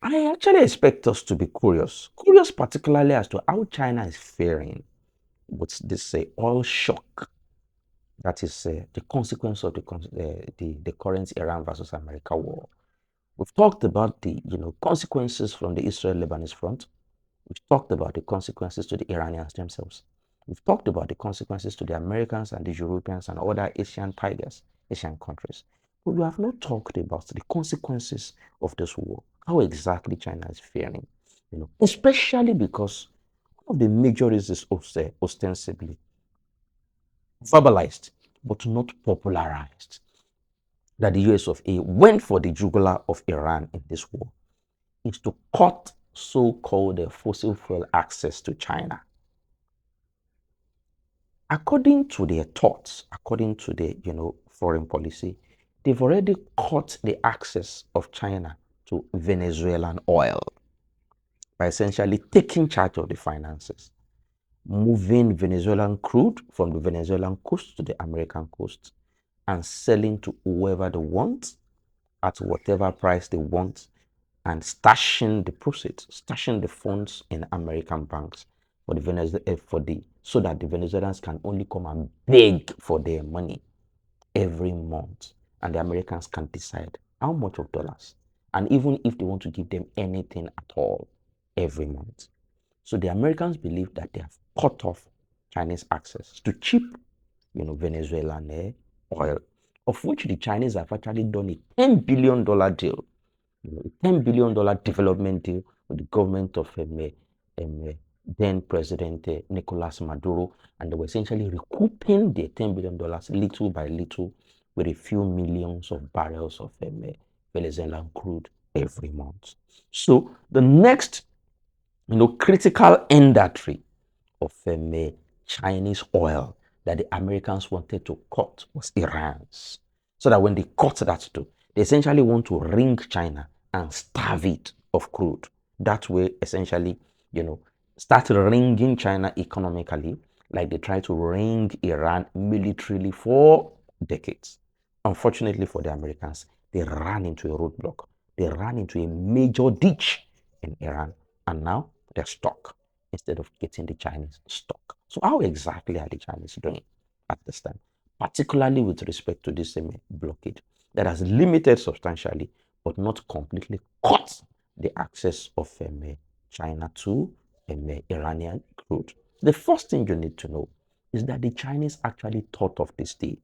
I actually expect us to be curious particularly as to how China is faring with this oil shock. That is the consequence of the current Iran versus America war. We've talked about the consequences from the Israel-Lebanese front. We've talked about the consequences to the Iranians themselves. We've talked about the consequences to the Americans and the Europeans and other Asian tigers, Asian countries. But we have not talked about the consequences of this war, how exactly China is faring, especially because one of the major reasons ostensibly verbalized but not popularized that the US of A went for the jugular of Iran in this war is to cut so-called fossil fuel access to China. According to their thoughts, according to their foreign policy, they've already cut the access of China to Venezuelan oil by essentially taking charge of the finances, moving Venezuelan crude from the Venezuelan coast to the American coast, and selling to whoever they want at whatever price they want, and stashing the proceeds, stashing the funds in American banks for the so that the Venezuelans can only come and beg for their money every month, and the Americans can decide how much of dollars, and even if they want to give them anything at all every month. So the Americans believe that they have cut off Chinese access to cheap, Venezuelan oil, of which the Chinese have actually done a $10 billion deal, a $10 billion development deal with the government of then President Nicolas Maduro, and they were essentially recouping their $10 billion little by little with a few millions of barrels of Venezuelan crude every month. So the next, critical industry of Chinese oil that the Americans wanted to cut was Iran's. So that when they cut that too, they essentially want to wring China and starve it of crude. That way, essentially, start wringing China economically, like they tried to wring Iran militarily for decades. Unfortunately for the Americans, they ran into a roadblock. They ran into a major ditch in Iran, and now they're stuck instead of getting the Chinese stuck. So how exactly are the Chinese doing at this time, particularly with respect to this blockade that has limited substantially but not completely cut the access of China to Iranian crude? The first thing you need to know is that the Chinese actually thought of this day.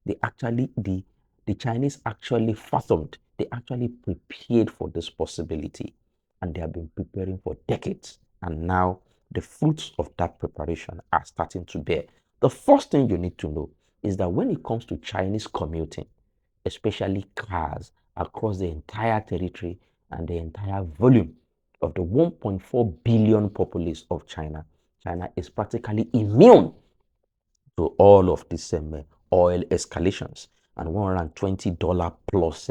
The Chinese actually fathomed, they actually prepared for this possibility, and they have been preparing for decades. And now the fruits of that preparation are starting to bear. The first thing you need to know is that when it comes to Chinese commuting, especially cars across the entire territory and the entire volume of the 1.4 billion populace of China, China is practically immune to all of these oil escalations and $120 plus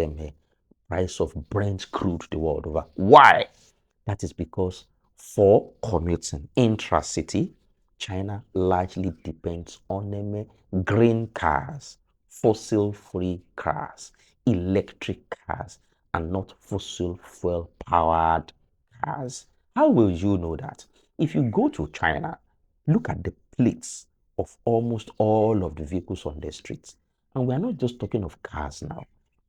price of Brent crude the world over. Why? That is because for commuting intra-city, China largely depends on green cars, fossil-free cars, electric cars, and not fossil fuel powered cars. How will you know that? If you go to China, look at the plates of almost all of the vehicles on the streets. And we are not just talking of cars now.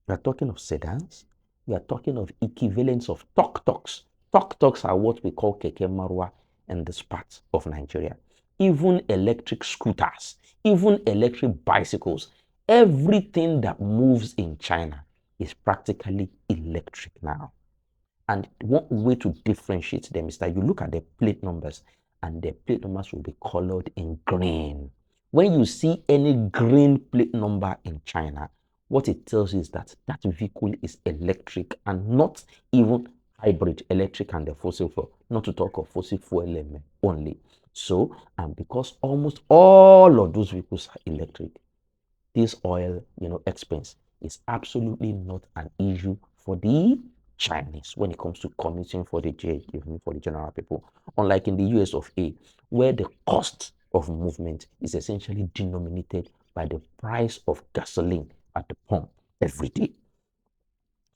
We are talking of sedans. We are talking of equivalents of tuk-tuks. Tuk-tuks are what we call keke marwa in this part of Nigeria. Even electric scooters, even electric bicycles, everything that moves in China is practically electric now. And one way to differentiate them is that you look at the plate numbers, and the plate numbers will be colored in green. When you see any green plate number in China, what it tells you is that that vehicle is electric and not even hybrid, electric and the fossil fuel, not to talk of fossil fuel only. So, and because almost all of those vehicles are electric, this oil, expense is absolutely not an issue for the Chinese when it comes to commuting for the general people. Unlike in the US of A, where the cost of movement is essentially denominated by the price of gasoline at the pump every day.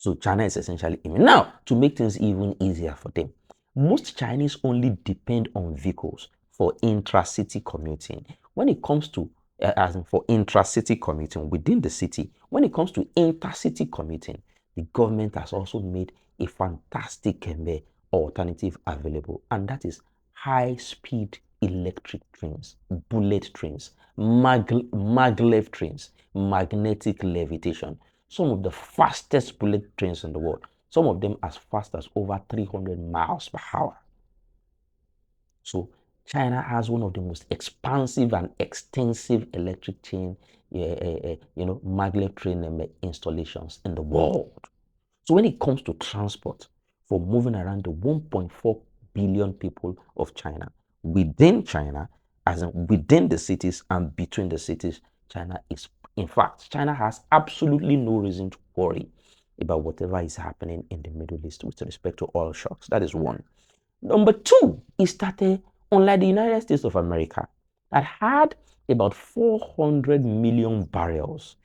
So China is essentially immune. Now, to make things even easier for them, most Chinese only depend on vehicles for intra-city commuting. When it comes to, as in for intra-city commuting within the city, when it comes to intercity commuting, the government has also made a fantastic alternative available, and that is high-speed electric trains, bullet trains, maglev trains, magnetic levitation. Some of the fastest bullet trains in the world, some of them as fast as over 300 miles per hour. So China has one of the most expansive and extensive electric chain, maglev train installations in the world. So when it comes to transport, for moving around the 1.4 billion people of China, within China, as in within the cities and between the cities, China is, in fact, China has absolutely no reason to worry about whatever is happening in the Middle East with respect to oil shocks. That is one. Number two is that unlike the United States of America, that had about 400 million barrels,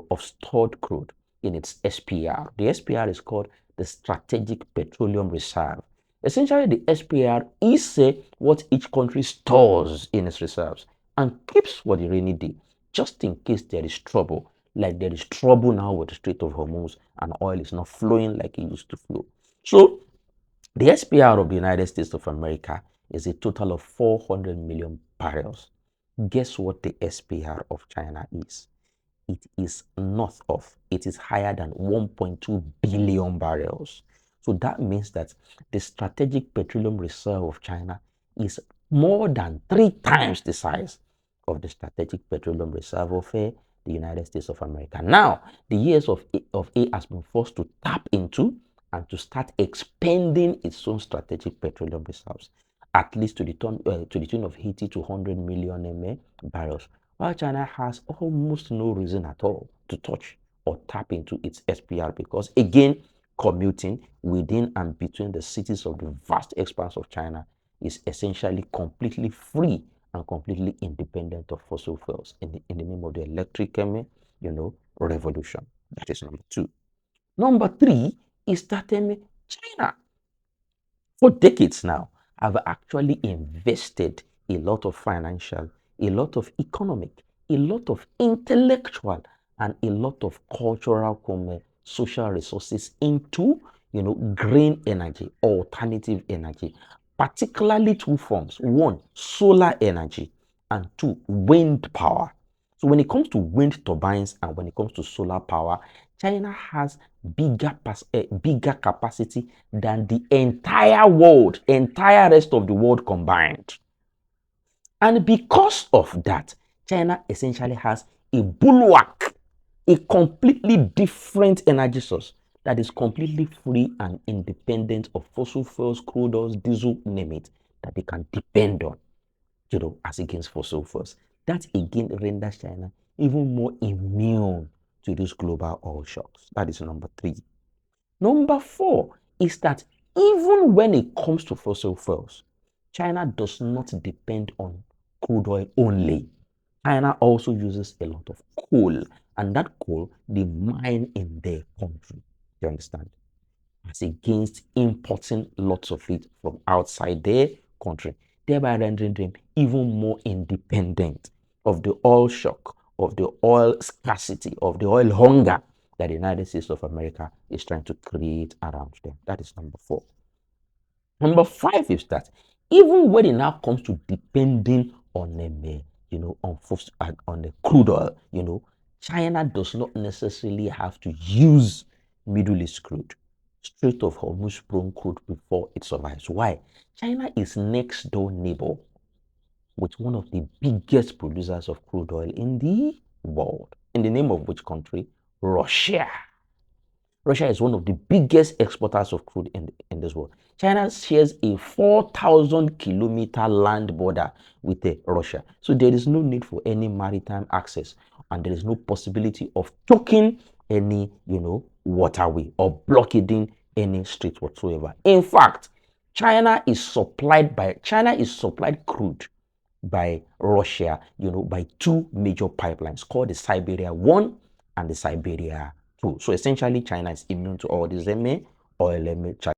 of stored crude in its SPR. The SPR is called the Strategic Petroleum Reserve. Essentially, the SPR is what each country stores in its reserves and keeps for the rainy day, just in case there is trouble. Like there is trouble now with the Strait of Hormuz and oil is not flowing like it used to flow. So the SPR of the United States of America is a total of 400 million barrels. Guess what the SPR of China is? It is north of, it is higher than 1.2 billion barrels. So that means that the strategic petroleum reserve of China is more than 3 times the size of the strategic petroleum reserve of the United States of America. Now, the years of A has been forced to tap into and to start expanding its own strategic petroleum reserves, at least to the tune of 80 to 100 million barrels, while China has almost no reason at all to touch or tap into its SPR because, again, commuting within and between the cities of the vast expanse of China is essentially completely free and completely independent of fossil fuels in the name of the electric revolution. That is number two. Number three is that China, for decades now, have actually invested a lot of financial, a lot of economic, a lot of intellectual, and a lot of cultural, social resources into, green energy, alternative energy, particularly two forms. One, solar energy, and two, wind power. So when it comes to wind turbines and when it comes to solar power, China has bigger capacity than the entire world, entire rest of the world combined. And because of that, China essentially has a bulwark, a completely different energy source that is completely free and independent of fossil fuels, crude oils, diesel, name it, that they can depend on, as against fossil fuels. That again renders China even more immune to those global oil shocks. That is number three. Number four is that even when it comes to fossil fuels, China does not depend on crude oil only. China also uses a lot of coal, and that coal they mine in their country. You understand? As against importing lots of it from outside their country, thereby rendering them even more independent of the oil shock, of the oil scarcity, of the oil hunger that the United States of America is trying to create around them. That is number four. Number five is that even when it now comes to depending on on the crude oil, China does not necessarily have to use Middle East crude, Strait of Hormuz prone crude before it survives. Why? China is next door neighbor with one of the biggest producers of crude oil in the world. In the name of which country? Russia. Russia is one of the biggest exporters of crude in this world. China shares a 4,000-kilometer land border with Russia. So there is no need for any maritime access and there is no possibility of choking any, waterway or blockading any strait whatsoever. In fact, China is supplied crude by Russia, by two major pipelines called the Siberia 1 and the Siberia So essentially, China is immune to all this oil